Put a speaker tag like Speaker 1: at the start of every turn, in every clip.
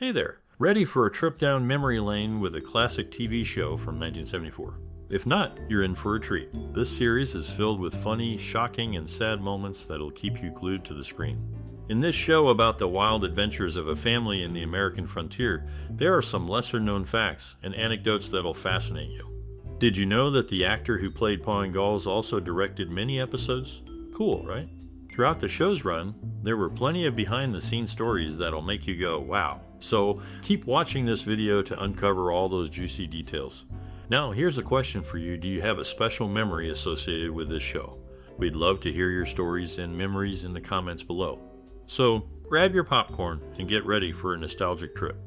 Speaker 1: Hey there, ready for a trip down memory lane with a classic TV show from 1974? If not, you're in for a treat. This series is filled with funny, shocking, and sad moments that'll keep you glued to the screen. In this show about the wild adventures of a family in the American frontier, there are some lesser-known facts and anecdotes that'll fascinate you. Did you know that the actor who played Pa Ingalls also directed many episodes? Cool, right? Throughout the show's run, there were plenty of behind-the-scenes stories that'll make you go, wow. So keep watching this video to uncover all those juicy details. Now, here's a question for you. Do you have a special memory associated with this show? We'd love to hear your stories and memories in the comments below. So, grab your popcorn and get ready for a nostalgic trip.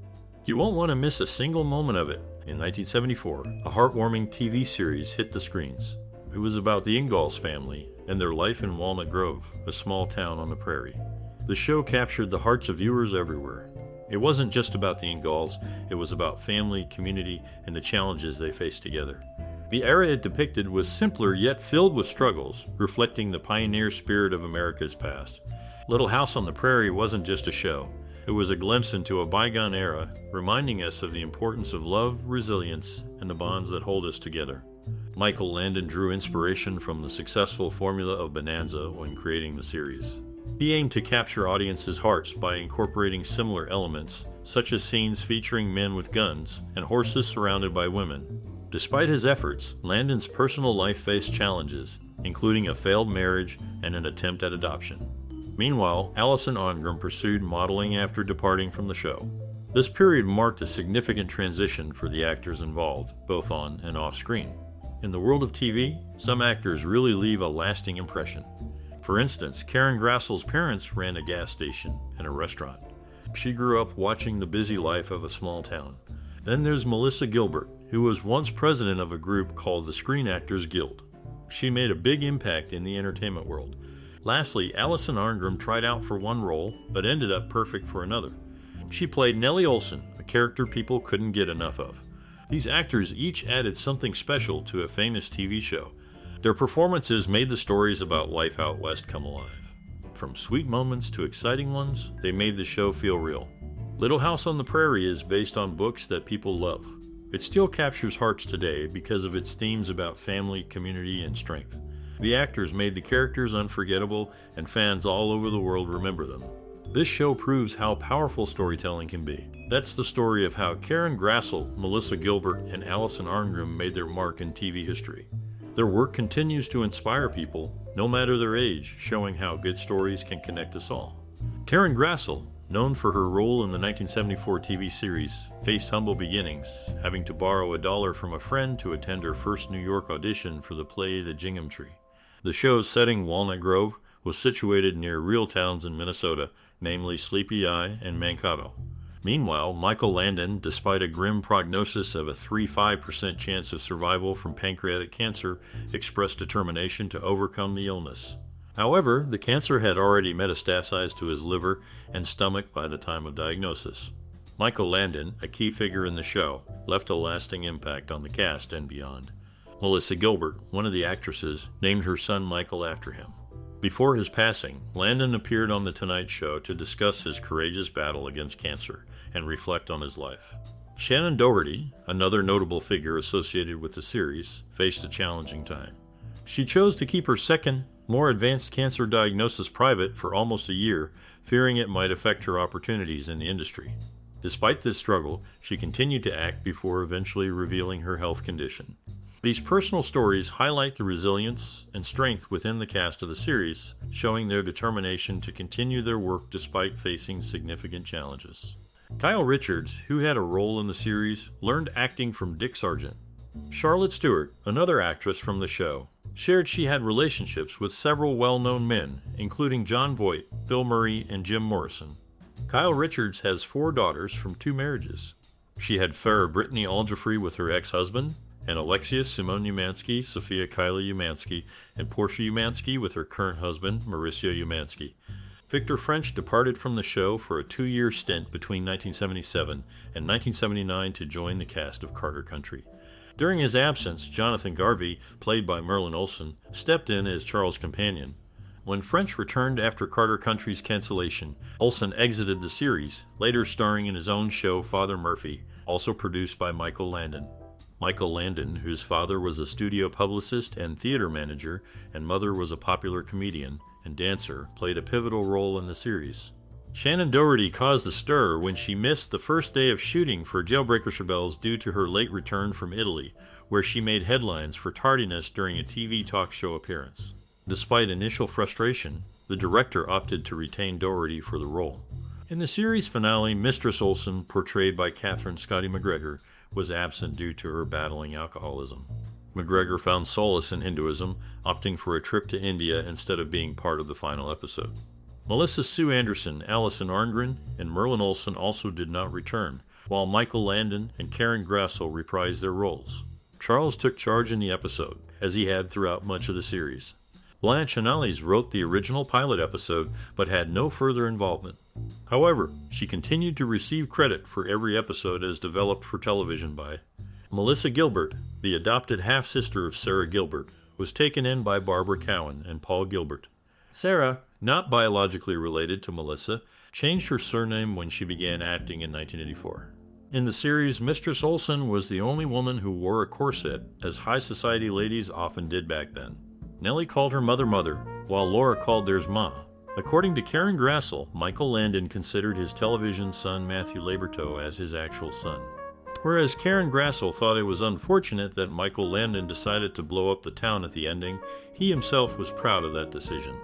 Speaker 1: You won't want to miss a single moment of it. In 1974, a heartwarming TV series hit the screens. It was about the Ingalls family and their life in Walnut Grove, a small town on the prairie. The show captured the hearts of viewers everywhere. It wasn't just about the Ingalls, it was about family, community, and the challenges they faced together. The era it depicted was simpler yet filled with struggles, reflecting the pioneer spirit of America's past. Little House on the Prairie wasn't just a show. It was a glimpse into a bygone era, reminding us of the importance of love, resilience, and the bonds that hold us together. Michael Landon drew inspiration from the successful formula of Bonanza when creating the series. He aimed to capture audiences' hearts by incorporating similar elements, such as scenes featuring men with guns and horses surrounded by women. Despite his efforts, Landon's personal life faced challenges, including a failed marriage and an attempt at adoption. Meanwhile, Alison Arngrim pursued modeling after departing from the show. This period marked a significant transition for the actors involved, both on and off screen. In the world of TV, some actors really leave a lasting impression. For instance, Karen Grassle's parents ran a gas station and a restaurant. She grew up watching the busy life of a small town. Then there's Melissa Gilbert, who was once president of a group called the Screen Actors Guild. She made a big impact in the entertainment world. Lastly, Alison Arngrim tried out for one role, but ended up perfect for another. She played Nellie Oleson, a character people couldn't get enough of. These actors each added something special to a famous TV show. Their performances made the stories about life out west come alive. From sweet moments to exciting ones, they made the show feel real. Little House on the Prairie is based on books that people love. It still captures hearts today because of its themes about family, community, and strength. The actors made the characters unforgettable, and fans all over the world remember them. This show proves how powerful storytelling can be. That's the story of how Karen Grassle, Melissa Gilbert, and Alison Arngrim made their mark in TV history. Their work continues to inspire people, no matter their age, showing how good stories can connect us all. Karen Grassle, known for her role in the 1974 TV series, faced humble beginnings, having to borrow $1 from a friend to attend her first New York audition for the play The Gingham Tree. The show's setting, Walnut Grove, was situated near real towns in Minnesota, namely Sleepy Eye and Mankato. Meanwhile, Michael Landon, despite a grim prognosis of a 3-5% chance of survival from pancreatic cancer, expressed determination to overcome the illness. However, the cancer had already metastasized to his liver and stomach by the time of diagnosis. Michael Landon, a key figure in the show, left a lasting impact on the cast and beyond. Melissa Gilbert, one of the actresses, named her son Michael after him. Before his passing, Landon appeared on The Tonight Show to discuss his courageous battle against cancer and reflect on his life. Shannon Doherty, another notable figure associated with the series, faced a challenging time. She chose to keep her second, more advanced cancer diagnosis private for almost a year, fearing it might affect her opportunities in the industry. Despite this struggle, she continued to act before eventually revealing her health condition. These personal stories highlight the resilience and strength within the cast of the series, showing their determination to continue their work despite facing significant challenges. Kyle Richards, who had a role in the series, learned acting from Dick Sargent. Charlotte Stewart, another actress from the show, shared she had relationships with several well-known men, including John Voight, Bill Murray, and Jim Morrison. Kyle Richards has 4 daughters from 2 marriages. She had Farrah Brittany Algefrey with her ex-husband, and Alexius Simone Umansky, Sophia Kylie Umansky, and Portia Umansky with her current husband, Mauricio Umansky. Victor French departed from the show for a 2-year stint between 1977 and 1979 to join the cast of Carter Country. During his absence, Jonathan Garvey, played by Merlin Olsen, stepped in as Charles' companion. When French returned after Carter Country's cancellation, Oleson exited the series, later starring in his own show Father Murphy, also produced by Michael Landon. Michael Landon, whose father was a studio publicist and theater manager, and mother was a popular comedian and dancer, played a pivotal role in the series. Shannon Doherty caused a stir when she missed the first day of shooting for Jailbreakers Rebels due to her late return from Italy, where she made headlines for tardiness during a TV talk show appearance. Despite initial frustration, the director opted to retain Doherty for the role. In the series finale, Mistress Oleson, portrayed by Katherine MacGregor, was absent due to her battling alcoholism. MacGregor found solace in Hinduism, opting for a trip to India instead of being part of the final episode. Melissa Sue Anderson, Alison Arngrim, and Merlin Oleson also did not return, while Michael Landon and Karen Grassle reprised their roles. Charles took charge in the episode, as he had throughout much of the series. Blanche Annales wrote the original pilot episode, but had no further involvement. However, she continued to receive credit for every episode as developed for television by Melissa Gilbert, the adopted half-sister of Sarah Gilbert, was taken in by Barbara Cowan and Paul Gilbert. Sarah, not biologically related to Melissa, changed her surname when she began acting in 1984. In the series, Mistress Oleson was the only woman who wore a corset, as high society ladies often did back then. Nellie called her mother, while Laura called theirs Ma. According to Karen Grassle, Michael Landon considered his television son Matthew Labyorteaux as his actual son. Whereas Karen Grassle thought it was unfortunate that Michael Landon decided to blow up the town at the ending, he himself was proud of that decision.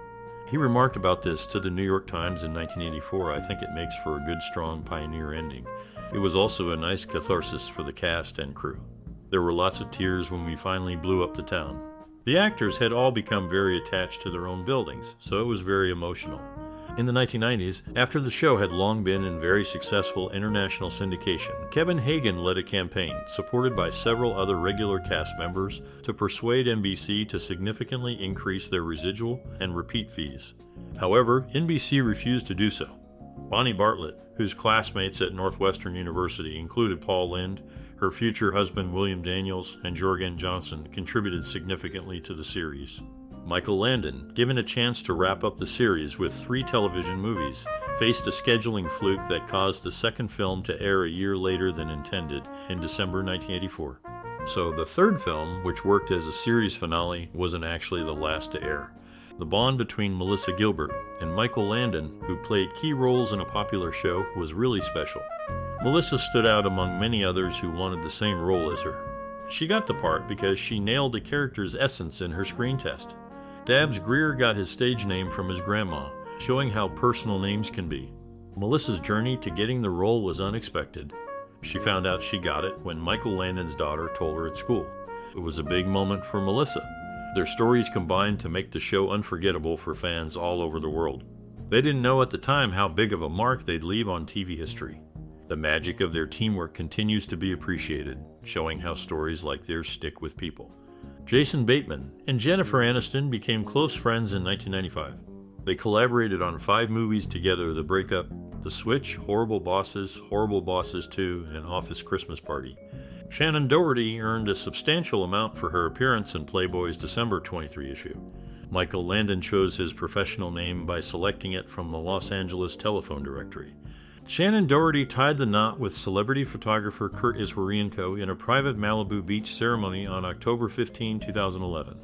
Speaker 1: He remarked about this to the New York Times in 1984, "I think it makes for a good, strong pioneer ending. It was also a nice catharsis for the cast and crew. There were lots of tears when we finally blew up the town." The actors had all become very attached to their own buildings, so it was very emotional. In the 1990s, after the show had long been in very successful international syndication, Kevin Hagen led a campaign, supported by several other regular cast members, to persuade NBC to significantly increase their residual and repeat fees. However, NBC refused to do so. Bonnie Bartlett, whose classmates at Northwestern University included Paul Lynde, her future husband William Daniels, and Jorgen Johnson, contributed significantly to the series. Michael Landon, given a chance to wrap up the series with 3 television movies, faced a scheduling fluke that caused the second film to air a year later than intended, in December 1984. So the third film, which worked as a series finale, wasn't actually the last to air. The bond between Melissa Gilbert and Michael Landon, who played key roles in a popular show, was really special. Melissa stood out among many others who wanted the same role as her. She got the part because she nailed the character's essence in her screen test. Dabbs Greer got his stage name from his grandma, showing how personal names can be. Melissa's journey to getting the role was unexpected. She found out she got it when Michael Landon's daughter told her at school. It was a big moment for Melissa. Their stories combined to make the show unforgettable for fans all over the world. They didn't know at the time how big of a mark they'd leave on TV history. The magic of their teamwork continues to be appreciated, showing how stories like theirs stick with people. Jason Bateman and Jennifer Aniston became close friends in 1995. They collaborated on 5 movies together: The Breakup, The Switch, Horrible Bosses 2, and Office Christmas Party. Shannon Doherty earned a substantial amount for her appearance in Playboy's December 23 issue. Michael Landon chose his professional name by selecting it from the Los Angeles telephone directory. Shannon Doherty tied the knot with celebrity photographer Kurt Iswarienko in a private Malibu beach ceremony on October 15, 2011.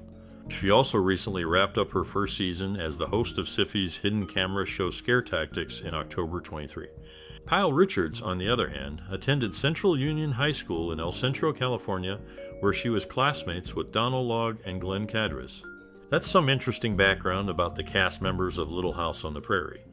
Speaker 1: She also recently wrapped up her first season as the host of Syfy's hidden camera show Scare Tactics in October 23. Kyle Richards, on the other hand, attended Central Union High School in El Centro, California, where she was classmates with Donald Logg and Glenn Cadres. That's some interesting background about the cast members of Little House on the Prairie.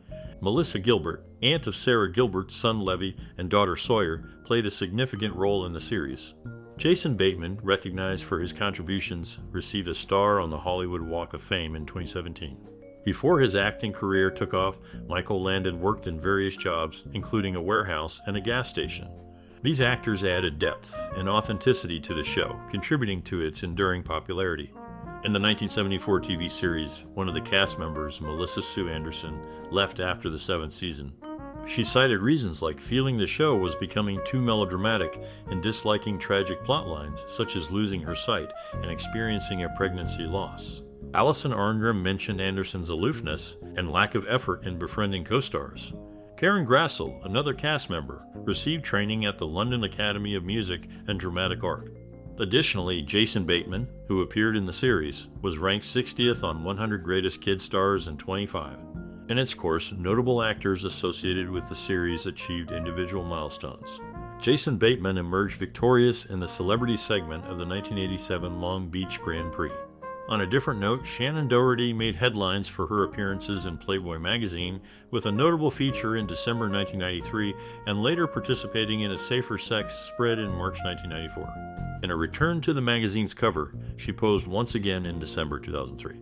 Speaker 1: Melissa Gilbert, aunt of Sarah Gilbert's son Levy and daughter Sawyer, played a significant role in the series. Jason Bateman, recognized for his contributions, received a star on the Hollywood Walk of Fame in 2017. Before his acting career took off, Michael Landon worked in various jobs, including a warehouse and a gas station. These actors added depth and authenticity to the show, contributing to its enduring popularity. In the 1974 TV series, one of the cast members, Melissa Sue Anderson, left after the 7th season. She cited reasons like feeling the show was becoming too melodramatic and disliking tragic plot lines, such as losing her sight and experiencing a pregnancy loss. Alison Arngrim mentioned Anderson's aloofness and lack of effort in befriending co-stars. Karen Grassle, another cast member, received training at the London Academy of Music and Dramatic Art. Additionally, Jason Bateman, who appeared in the series, was ranked 60th on 100 Greatest Kid Stars in 25. In its course, notable actors associated with the series achieved individual milestones. Jason Bateman emerged victorious in the celebrity segment of the 1987 Long Beach Grand Prix. On a different note, Shannon Doherty made headlines for her appearances in Playboy magazine, with a notable feature in December 1993 and later participating in a Safer Sex spread in March 1994. In a return to the magazine's cover, she posed once again in December 2003.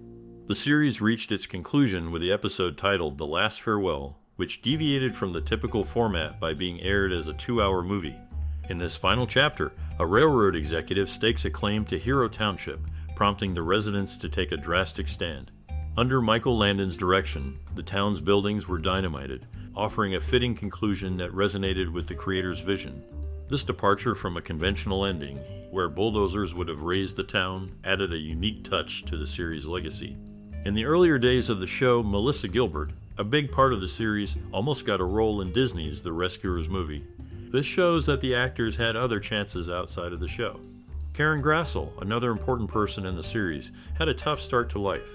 Speaker 1: The series reached its conclusion with the episode titled The Last Farewell, which deviated from the typical format by being aired as a 2-hour movie. In this final chapter, a railroad executive stakes a claim to Hero Township, prompting the residents to take a drastic stand. Under Michael Landon's direction, the town's buildings were dynamited, offering a fitting conclusion that resonated with the creator's vision. This departure from a conventional ending, where bulldozers would have razed the town, added a unique touch to the series' legacy. In the earlier days of the show, Melissa Gilbert, a big part of the series, almost got a role in Disney's The Rescuers movie. This shows that the actors had other chances outside of the show. Karen Grassle, another important person in the series, had a tough start to life.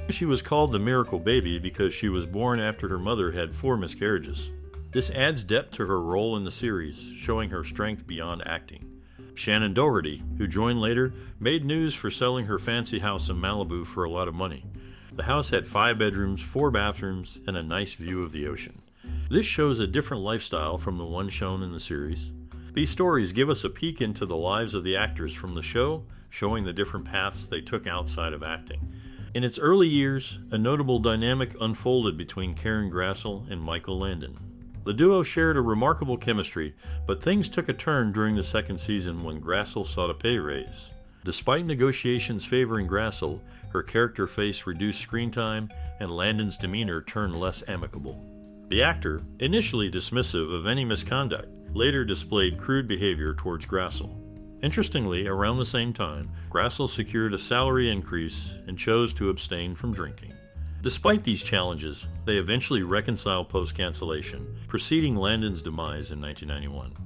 Speaker 1: She was called the Miracle Baby because she was born after her mother had 4 miscarriages. This adds depth to her role in the series, showing her strength beyond acting. Shannon Doherty, who joined later, made news for selling her fancy house in Malibu for a lot of money. The house had 5 bedrooms, 4 bathrooms, and a nice view of the ocean. This shows a different lifestyle from the one shown in the series. These stories give us a peek into the lives of the actors from the show, showing the different paths they took outside of acting. In its early years, a notable dynamic unfolded between Karen Grassle and Michael Landon. The duo shared a remarkable chemistry, but things took a turn during the second season when Grassle sought a pay raise. Despite negotiations favoring Grassle, her character faced reduced screen time, and Landon's demeanor turned less amicable. The actor, initially dismissive of any misconduct, later displayed crude behavior towards Grassle. Interestingly, around the same time, Grassle secured a salary increase and chose to abstain from drinking. Despite these challenges, they eventually reconciled post-cancellation, preceding Landon's demise in 1991.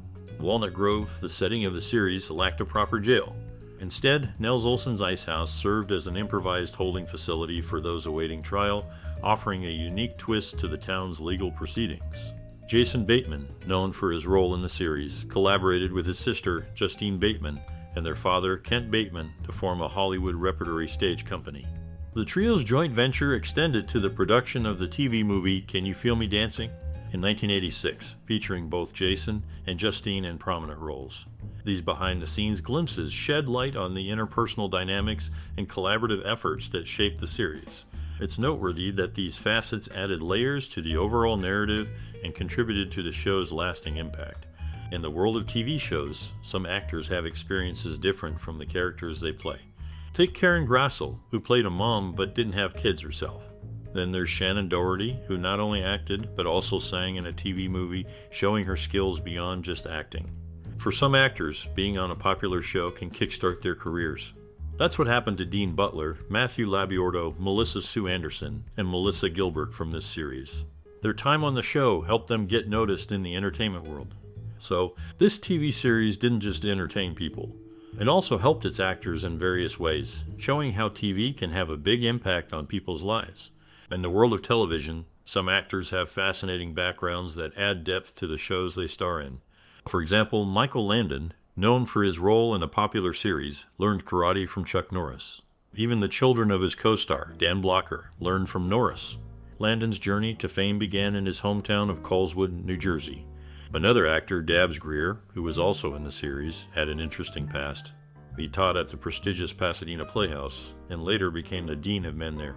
Speaker 1: Walnut Grove, the setting of the series, lacked a proper jail. Instead, Nels Olson's Ice House served as an improvised holding facility for those awaiting trial, offering a unique twist to the town's legal proceedings. Jason Bateman, known for his role in the series, collaborated with his sister, Justine Bateman, and their father, Kent Bateman, to form a Hollywood repertory stage company. The trio's joint venture extended to the production of the TV movie Can You Feel Me Dancing? In 1986, featuring both Jason and Justine in prominent roles. These behind-the-scenes glimpses shed light on the interpersonal dynamics and collaborative efforts that shaped the series. It's noteworthy that these facets added layers to the overall narrative and contributed to the show's lasting impact. In the world of TV shows, some actors have experiences different from the characters they play. Take Karen Grassle, who played a mom but didn't have kids herself. Then there's Shannon Doherty, who not only acted but also sang in a TV movie, showing her skills beyond just acting. For some actors, being on a popular show can kickstart their careers. That's what happened to Dean Butler, Matthew Labyorteaux, Melissa Sue Anderson, and Melissa Gilbert from this series. Their time on the show helped them get noticed in the entertainment world. So, this TV series didn't just entertain people. It also helped its actors in various ways, showing how TV can have a big impact on people's lives. In the world of television, some actors have fascinating backgrounds that add depth to the shows they star in. For example, Michael Landon, known for his role in a popular series, learned karate from Chuck Norris. Even the children of his co-star, Dan Blocker, learned from Norris. Landon's journey to fame began in his hometown of Coleswood, New Jersey. Another actor, Dabbs Greer, who was also in the series, had an interesting past. He taught at the prestigious Pasadena Playhouse and later became the dean of men there.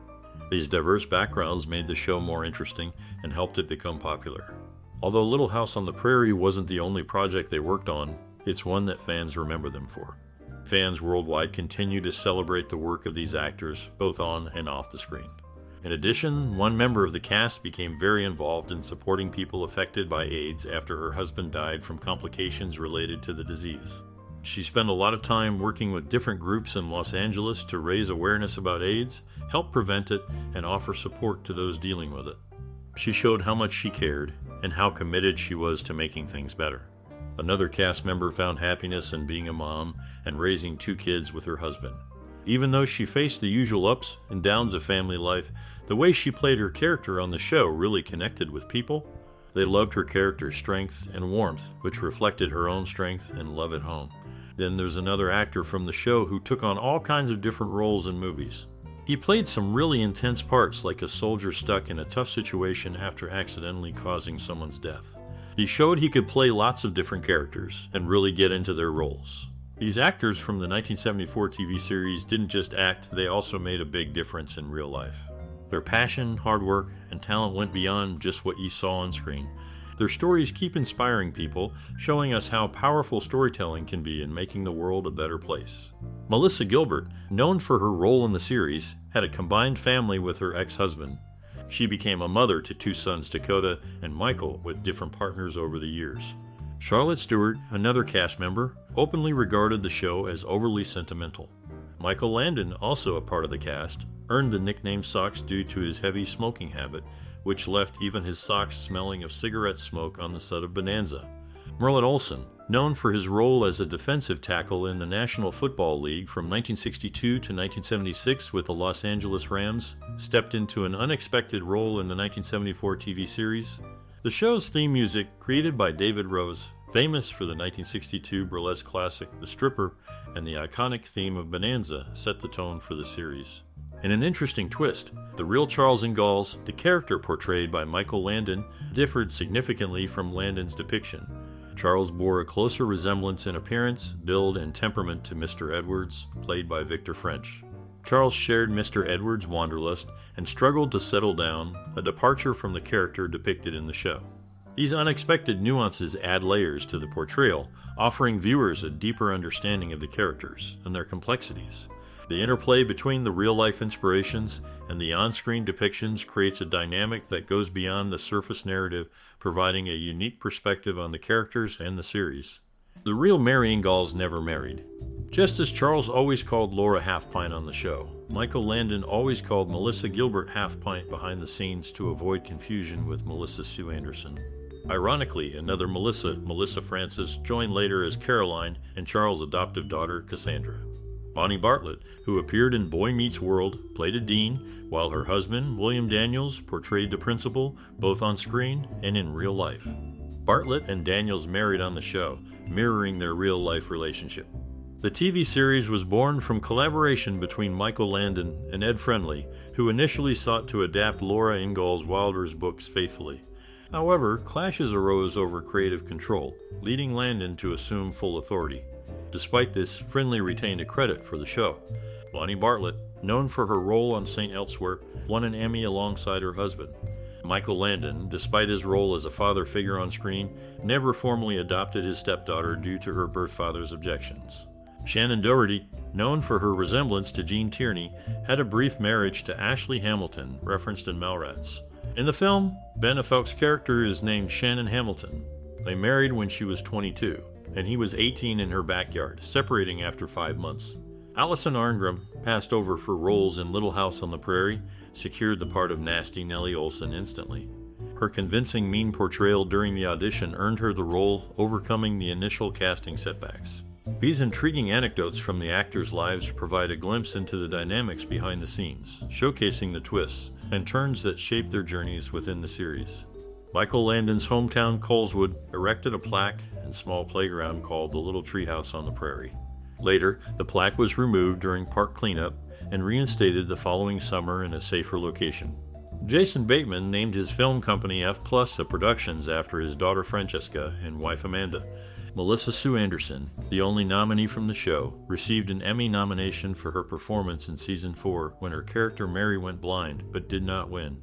Speaker 1: These diverse backgrounds made the show more interesting and helped it become popular. Although Little House on the Prairie wasn't the only project they worked on, it's one that fans remember them for. Fans worldwide continue to celebrate the work of these actors, both on and off the screen. In addition, one member of the cast became very involved in supporting people affected by AIDS after her husband died from complications related to the disease. She spent a lot of time working with different groups in Los Angeles to raise awareness about AIDS, help prevent it, and offer support to those dealing with it. She showed how much she cared and how committed she was to making things better. Another cast member found happiness in being a mom and raising 2 kids with her husband. Even though she faced the usual ups and downs of family life, the way she played her character on the show really connected with people. They loved her character's strength and warmth, which reflected her own strength and love at home. Then there's another actor from the show who took on all kinds of different roles in movies. He played some really intense parts, like a soldier stuck in a tough situation after accidentally causing someone's death. He showed he could play lots of different characters and really get into their roles. These actors from the 1974 TV series didn't just act, they also made a big difference in real life. Their passion, hard work, and talent went beyond just what you saw on screen. Their stories keep inspiring people, showing us how powerful storytelling can be in making the world a better place. Melissa Gilbert, known for her role in the series, had a combined family with her ex-husband. She became a mother to 2 sons, Dakota and Michael, with different partners over the years. Charlotte Stewart, another cast member, openly regarded the show as overly sentimental. Michael Landon, also a part of the cast, earned the nickname Socks due to his heavy smoking habit, which left even his socks smelling of cigarette smoke on the set of Bonanza. Merlin Oleson, known for his role as a defensive tackle in the National Football League from 1962 to 1976 with the Los Angeles Rams, stepped into an unexpected role in the 1974 TV series. The show's theme music, created by David Rose, famous for the 1962 burlesque classic The Stripper and the iconic theme of Bonanza, set the tone for the series. In an interesting twist, the real Charles Ingalls, the character portrayed by Michael Landon, differed significantly from Landon's depiction. Charles bore a closer resemblance in appearance, build, and temperament to Mr. Edwards, played by Victor French. Charles shared Mr. Edwards' wanderlust and struggled to settle down, a departure from the character depicted in the show. These unexpected nuances add layers to the portrayal, offering viewers a deeper understanding of the characters and their complexities. The interplay between the real-life inspirations and the on-screen depictions creates a dynamic that goes beyond the surface narrative, providing a unique perspective on the characters and the series. The real Mary Ingalls never married. Just as Charles always called Laura Half-Pint on the show, Michael Landon always called Melissa Gilbert Half-Pint behind the scenes to avoid confusion with Melissa Sue Anderson. Ironically, another Melissa Francis, joined later as Caroline and Charles' adoptive daughter, Cassandra. Bonnie Bartlett, who appeared in Boy Meets World, played a dean, while her husband, William Daniels, portrayed the principal, both on screen and in real life. Bartlett and Daniels married on the show, mirroring their real-life relationship. The TV series was born from collaboration between Michael Landon and Ed Friendly, who initially sought to adapt Laura Ingalls Wilder's books faithfully. However, clashes arose over creative control, leading Landon to assume full authority. Despite this, Friendly retained a credit for the show. Bonnie Bartlett, known for her role on St. Elsewhere, won an Emmy alongside her husband. Michael Landon, despite his role as a father figure on screen, never formally adopted his stepdaughter due to her birth father's objections. Shannon Doherty, known for her resemblance to Gene Tierney, had a brief marriage to Ashley Hamilton, referenced in Mallrats. In the film, Ben Affleck's character is named Shannon Hamilton. They married when she was 22, and he was 18 in her backyard, separating after 5 months. Alison Arngrim, passed over for roles in Little House on the Prairie, secured the part of nasty Nellie Oleson instantly. Her convincing mean portrayal during the audition earned her the role, overcoming the initial casting setbacks. These intriguing anecdotes from the actors' lives provide a glimpse into the dynamics behind the scenes, showcasing the twists and turns that shape their journeys within the series. Michael Landon's hometown, Coleswood, erected a plaque and small playground called the Little Treehouse on the Prairie. Later, the plaque was removed during park cleanup and reinstated the following summer in a safer location. Jason Bateman named his film company F+ Productions after his daughter Francesca and wife Amanda. Melissa Sue Anderson, the only nominee from the show, received an Emmy nomination for her performance in Season 4 when her character Mary went blind, but did not win.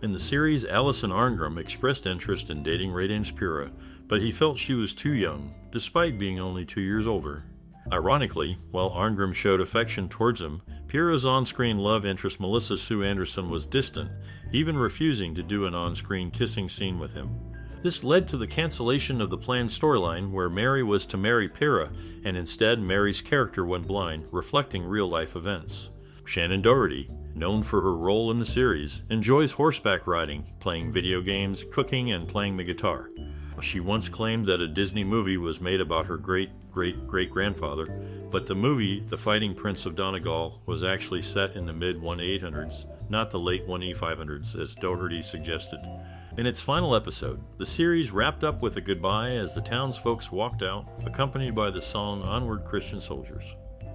Speaker 1: In the series, Alison Arngrim expressed interest in dating Raydance Pura, but he felt she was too young, despite being only 2 years older. Ironically, while Arngrim showed affection towards him, Pura's on-screen love interest Melissa Sue Anderson was distant, even refusing to do an on-screen kissing scene with him. This led to the cancellation of the planned storyline where Mary was to marry Para, and instead Mary's character went blind, reflecting real-life events. Shannon Doherty, known for her role in the series, enjoys horseback riding, playing video games, cooking, and playing the guitar. She once claimed that a Disney movie was made about her great-great-great-grandfather, but the movie, The Fighting Prince of Donegal, was actually set in the mid-1800s, not the late 1500s, as Doherty suggested. In its final episode, the series wrapped up with a goodbye as the townsfolk walked out, accompanied by the song Onward Christian Soldiers.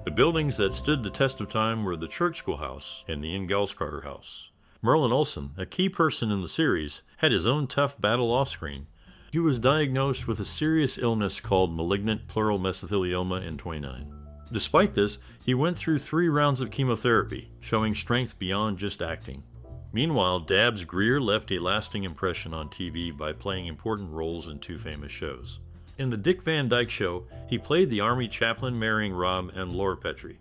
Speaker 1: The buildings that stood the test of time were the church schoolhouse and the Ingalls Carter House. Merlin Oleson, a key person in the series, had his own tough battle off-screen. He was diagnosed with a serious illness called malignant pleural mesothelioma in 29. Despite this, he went through 3 rounds of chemotherapy, showing strength beyond just acting. Meanwhile, Dabs Greer left a lasting impression on TV by playing important roles in 2 famous shows. In The Dick Van Dyke Show, he played the Army chaplain marrying Rob and Laura Petrie.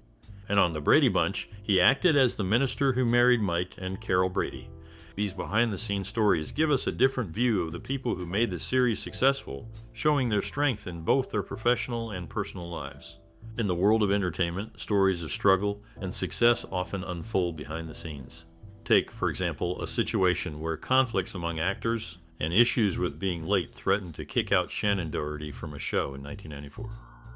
Speaker 1: And on The Brady Bunch, he acted as the minister who married Mike and Carol Brady. These behind-the-scenes stories give us a different view of the people who made the series successful, showing their strength in both their professional and personal lives. In the world of entertainment, stories of struggle and success often unfold behind the scenes. Take, for example, a situation where conflicts among actors and issues with being late threatened to kick out Shannon Doherty from a show in 1994.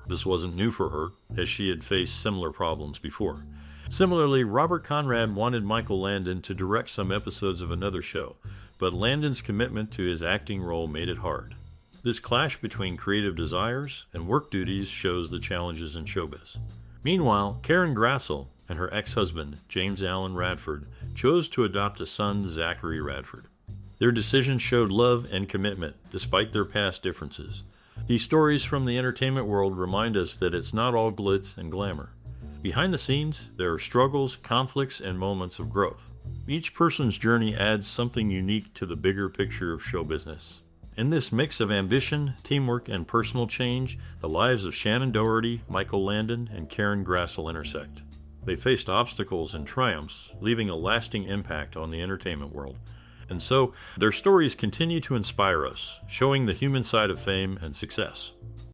Speaker 1: This wasn't new for her, as she had faced similar problems before. Similarly, Robert Conrad wanted Michael Landon to direct some episodes of another show, but Landon's commitment to his acting role made it hard. This clash between creative desires and work duties shows the challenges in showbiz. Meanwhile, Karen Grassle and her ex-husband, James Allen Radford, chose to adopt a son, Zachary Radford. Their decision showed love and commitment, despite their past differences. These stories from the entertainment world remind us that it's not all glitz and glamour. Behind the scenes, there are struggles, conflicts, and moments of growth. Each person's journey adds something unique to the bigger picture of show business. In this mix of ambition, teamwork, and personal change, the lives of Shannon Doherty, Michael Landon, and Karen Grassle intersect. They faced obstacles and triumphs, leaving a lasting impact on the entertainment world. And so, their stories continue to inspire us, showing the human side of fame and success.